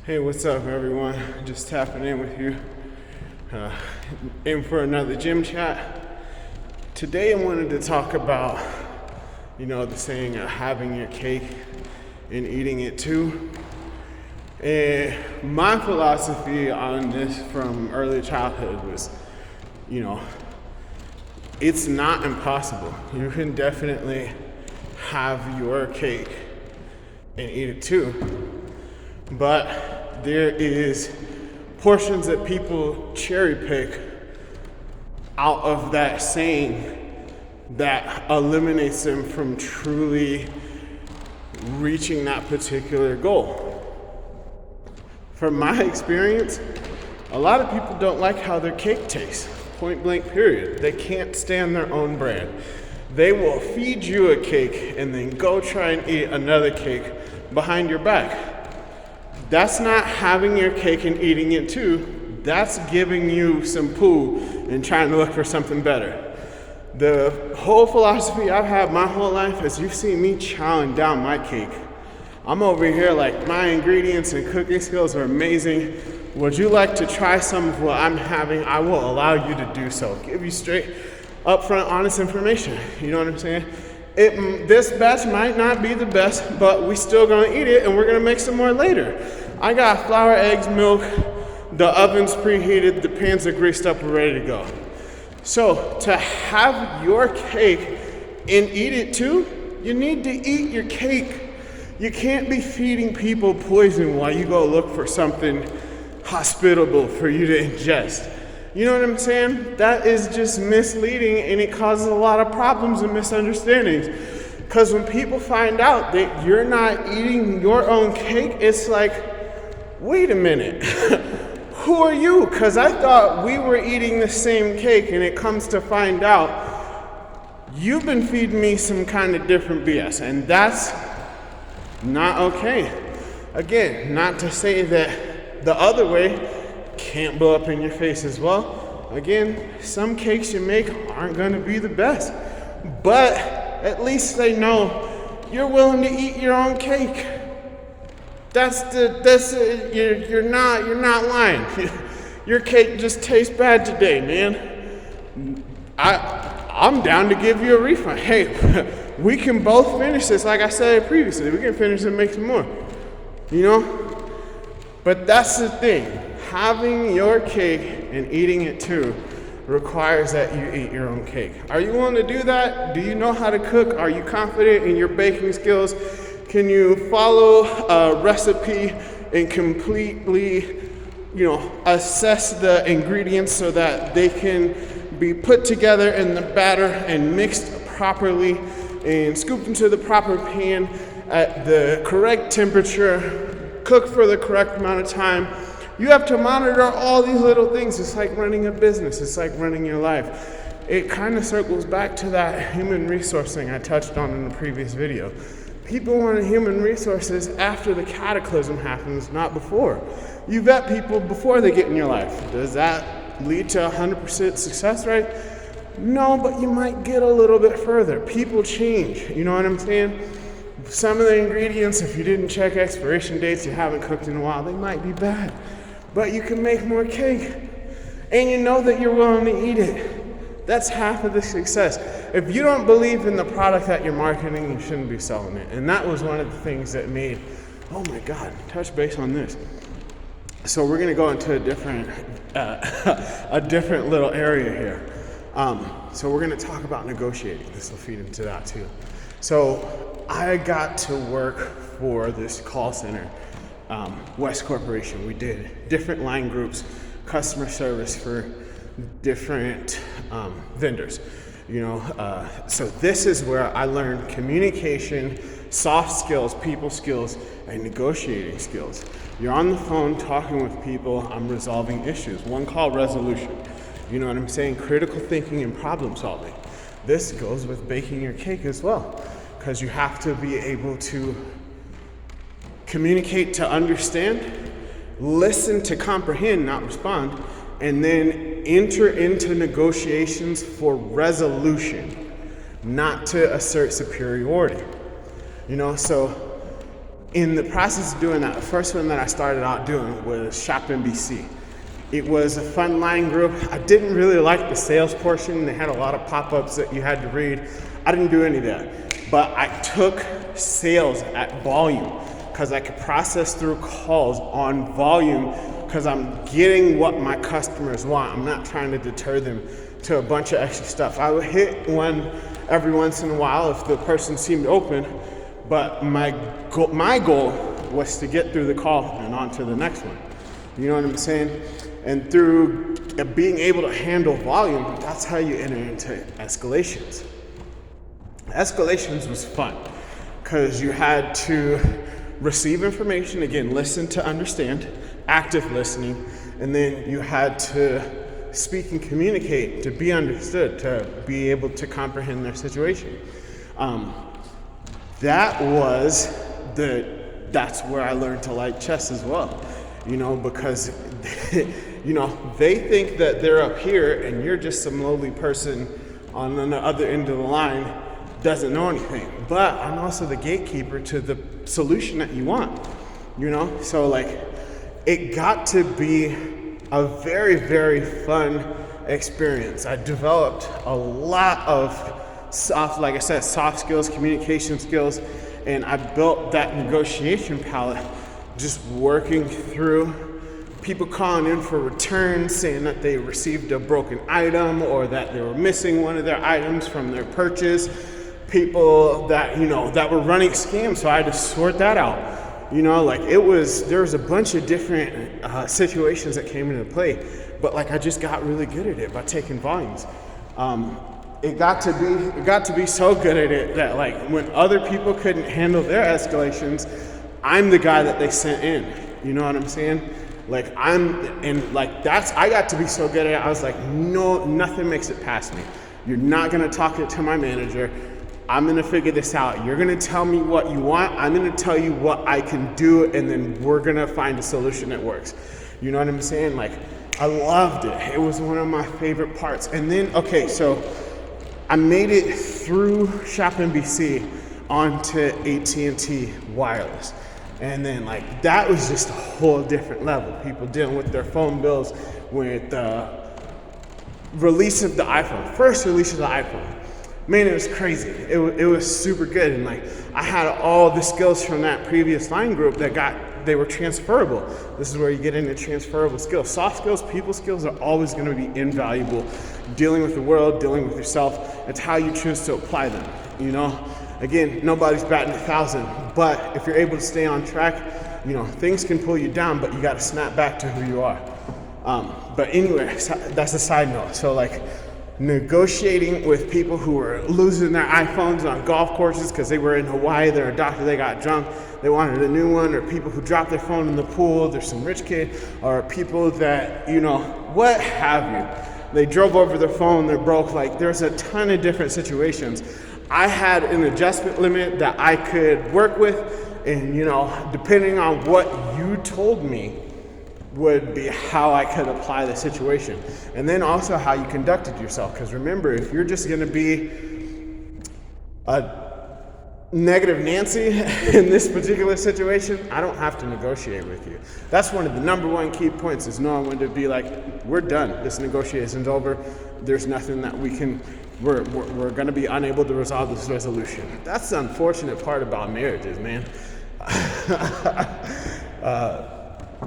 Hey, what's up, everyone? Just tapping in with you. In for another gym chat. Today, I wanted to talk about, the saying, having your cake and eating it too. And my philosophy on this from early childhood was, it's not impossible. You can definitely have your cake and eat it too. But there is portions that people cherry pick out of that saying that eliminates them from truly reaching that particular goal. From my experience, a lot of people don't like how their cake tastes, point blank period. They can't stand their own brand. They will feed you a cake and then go try and eat another cake behind your back. That's not having your cake and eating it too. That's giving you some poo and trying to look for something better. The whole philosophy I've had my whole life is you've seen me chowing down my cake. I'm over here like my ingredients and cooking skills are amazing. Would you like to try some of what I'm having? I will allow you to do so. Give you straight, upfront, honest information. You know what I'm saying? This batch might not be the best, but we still gonna eat it and we're gonna make some more later. I got flour, eggs, milk, the oven's preheated, the pans are greased up, we're ready to go. So to have your cake and eat it too, you need to eat your cake. You can't be feeding people poison while you go look for something hospitable for you to ingest. You know what I'm saying? That is just misleading and it causes a lot of problems and misunderstandings. Because when people find out that you're not eating your own cake, it's like, wait a minute, who are you? Because I thought we were eating the same cake and it comes to find out you've been feeding me some kind of different BS and that's not okay. Again, not to say that the other way can't blow up in your face as well. Again, some cakes you make aren't gonna be the best, but at least they know you're willing to eat your own cake. You're not lying. Your cake just tastes bad today, man. I'm down to give you a refund. Hey, we can both finish this. Like I said previously, we can finish and make some more. But that's the thing. Having your cake and eating it too requires that you eat your own cake. Are you willing to do that? Do you know how to cook? Are you confident in your baking skills? Can you follow a recipe and completely, assess the ingredients so that they can be put together in the batter and mixed properly and scooped into the proper pan at the correct temperature, cooked for the correct amount of time? You have to monitor all these little things. It's like running a business. It's like running your life. It kind of circles back to that human resource thing I touched on in the previous video. People want human resources after the cataclysm happens, not before. You vet people before they get in your life. Does that lead to 100% success rate? No, but you might get a little bit further. People change. You know what I'm saying? Some of the ingredients, if you didn't check expiration dates, you haven't cooked in a while, they might be bad. But you can make more cake, and you know that you're willing to eat it. That's half of the success. If you don't believe in the product that you're marketing, you shouldn't be selling it. And that was one of the things that made, oh my God, touch base on this. So we're gonna go into a different little area here. So we're gonna talk about negotiating. This will feed into that too. So I got to work for this call center, West Corporation. We did different line groups, customer service for different vendors. So this is where I learned communication, soft skills, people skills, and negotiating skills. You're on the phone talking with people, I'm resolving issues. One call resolution. You know what I'm saying? Critical thinking and problem solving. This goes with baking your cake as well, because you have to be able to communicate to understand, listen to comprehend, not respond, and then enter into negotiations for resolution, not to assert superiority. So in the process of doing that, the first one that I started out doing was Shop NBC. It was a fun line group. I didn't really like the sales portion. They had a lot of pop-ups that you had to read. I didn't do any of that. But I took sales at volume because I could process through calls on volume because I'm getting what my customers want. I'm not trying to deter them to a bunch of extra stuff. I would hit one every once in a while if the person seemed open, but my goal was to get through the call and on to the next one. You know what I'm saying? And through being able to handle volume, that's how you enter into escalations. Escalations was fun because you had to receive information, again, listen to understand, active listening, and then you had to speak and communicate to be understood, to be able to comprehend their situation. That's where I learned to like chess as well, because they think that they're up here and you're just some lowly person on the other end of the line, doesn't know anything. But I'm also the gatekeeper to the solution that you want, So it got to be a very, very fun experience. I developed a lot of soft skills, communication skills, and I built that negotiation palette just working through people calling in for returns, saying that they received a broken item or that they were missing one of their items from their purchase. People that, that were running scams, so I had to sort that out. There was a bunch of different situations that came into play, but I just got really good at it by taking volumes. It got to be so good at it that when other people couldn't handle their escalations, I'm the guy that they sent in. You know what I'm saying? I got to be so good at it. I was like, no, nothing makes it past me. You're not gonna talk it to my manager. I'm gonna figure this out. You're gonna tell me what you want. I'm gonna tell you what I can do, and then we're gonna find a solution that works. You know what I'm saying? I loved it. It was one of my favorite parts. And then, so I made it through Shop NBC onto AT&T Wireless. And then that was just a whole different level. People dealing with their phone bills with the release of the iPhone, first release of the iPhone. Man, it was crazy. It was super good. And I had all the skills from that previous line group they were transferable. This is where you get into transferable skills. Soft skills, people skills are always going to be invaluable. Dealing with the world, dealing with yourself, it's how you choose to apply them, Again, nobody's batting 1,000, but if you're able to stay on track, things can pull you down, but you got to snap back to who you are. But anyway, that's a side note. So negotiating with people who were losing their iPhones on golf courses because they were in Hawaii, they're a doctor, they got drunk, they wanted a new one, or people who dropped their phone in the pool, there's some rich kid, or people that, what have you. They drove over their phone, they're broke. There's a ton of different situations. I had an adjustment limit that I could work with, and depending on what you told me would be how I could apply the situation. And then also how you conducted yourself. Because remember, if you're just gonna be a negative Nancy in this particular situation, I don't have to negotiate with you. That's one of the number one key points, is knowing when to be we're done. This negotiation's over. There's nothing that we're gonna be unable to resolve this resolution. That's the unfortunate part about marriages, man.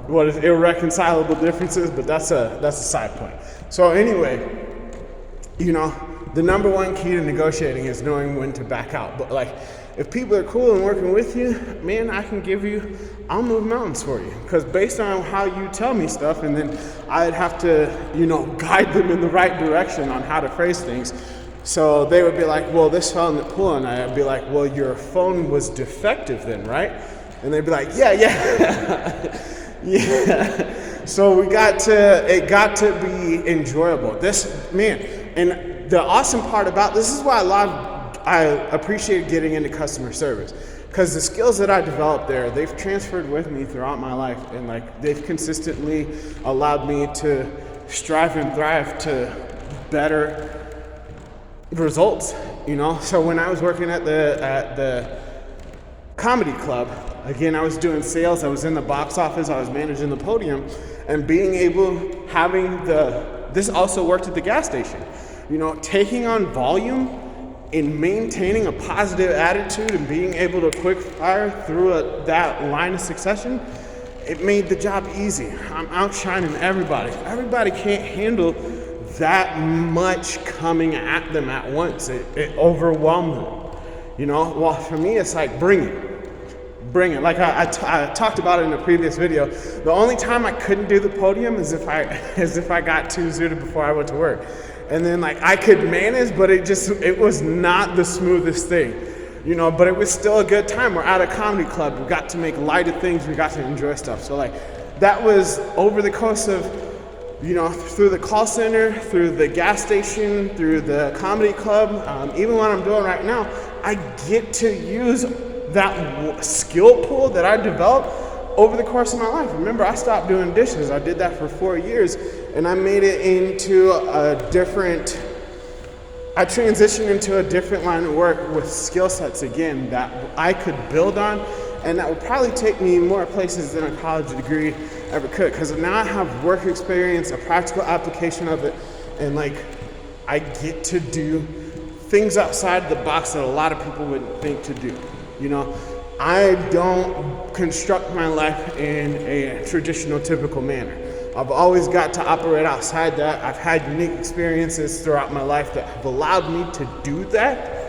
What is irreconcilable differences, but that's a side point. So anyway, the number one key to negotiating is knowing when to back out. But if people are cool and working with you, man, I'll move mountains for you. Because based on how you tell me stuff, and then I'd have to, guide them in the right direction on how to phrase things. So they would be like, well, this fell in the pool, and I'd be like, well, your phone was defective then, right? And they'd be like, yeah. Yeah. So it got to be enjoyable. And the awesome part about this is why I appreciate getting into customer service, because the skills that I developed there, they've transferred with me throughout my life, and they've consistently allowed me to strive and thrive to better results. So when I was working at the comedy club, Again, I was doing sales, I was in the box office, I was managing the podium, and this also worked at the gas station. You know, taking on volume and maintaining a positive attitude and being able to quick fire through that line of succession, it made the job easy. I'm outshining everybody. Everybody can't handle that much coming at them at once. It overwhelmed them. You know, well, for me, it's like bring it. Like I talked about it in a previous video. The only time I couldn't do the podium is if I got too zooted before I went to work. And then like I could manage, but it was not the smoothest thing, you know, but it was still a good time. We're at a comedy club. We got to make lighter things. We got to enjoy stuff. So like that was over the course of, you know, through the call center, through the gas station, through the comedy club, even what I'm doing right now, I get to use that skill pool that I developed over the course of my life. Remember, I stopped doing dishes. I did that for 4 years, and I made it into I transitioned into a different line of work with skill sets again that I could build on, and that would probably take me more places than a college degree ever could, because now I have work experience, a practical application of it, and like I get to do things outside the box that a lot of people wouldn't think to do. You know, I don't construct my life in a traditional, typical manner. I've always got to operate outside that. I've had unique experiences throughout my life that have allowed me to do that.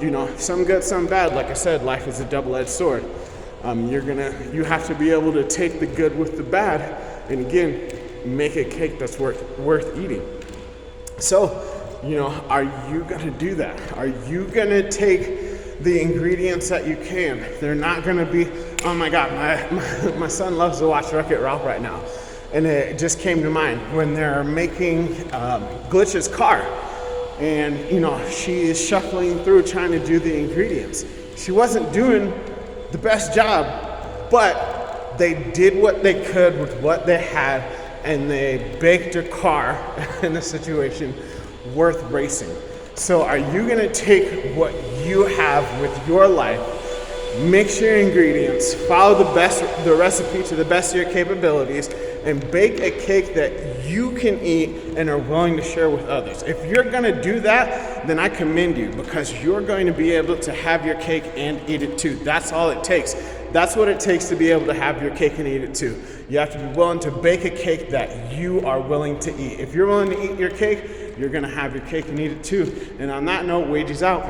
You know, some good, some bad. Like I said, life is a double-edged sword. You have to be able to take the good with the bad, and again, make a cake that's worth eating. So, you know, are you gonna do that? Are you gonna take the ingredients that you can? They're not gonna be, oh my God, my son loves to watch Wreck-It Ralph right now. And it just came to mind when they're making Glitch's car. And, you know, she is shuffling through trying to do the ingredients. She wasn't doing the best job, but they did what they could with what they had, and they baked a car in a situation worth racing. So are you gonna take what you have with your life, mix your ingredients, follow the recipe to the best of your capabilities, and bake a cake that you can eat and are willing to share with others? If you're gonna do that, then I commend you, because you're going to be able to have your cake and eat it too. That's all it takes. That's what it takes to be able to have your cake and eat it too. You have to be willing to bake a cake that you are willing to eat. If you're willing to eat your cake, you're gonna have your cake and eat it too. And on that note, Wages out.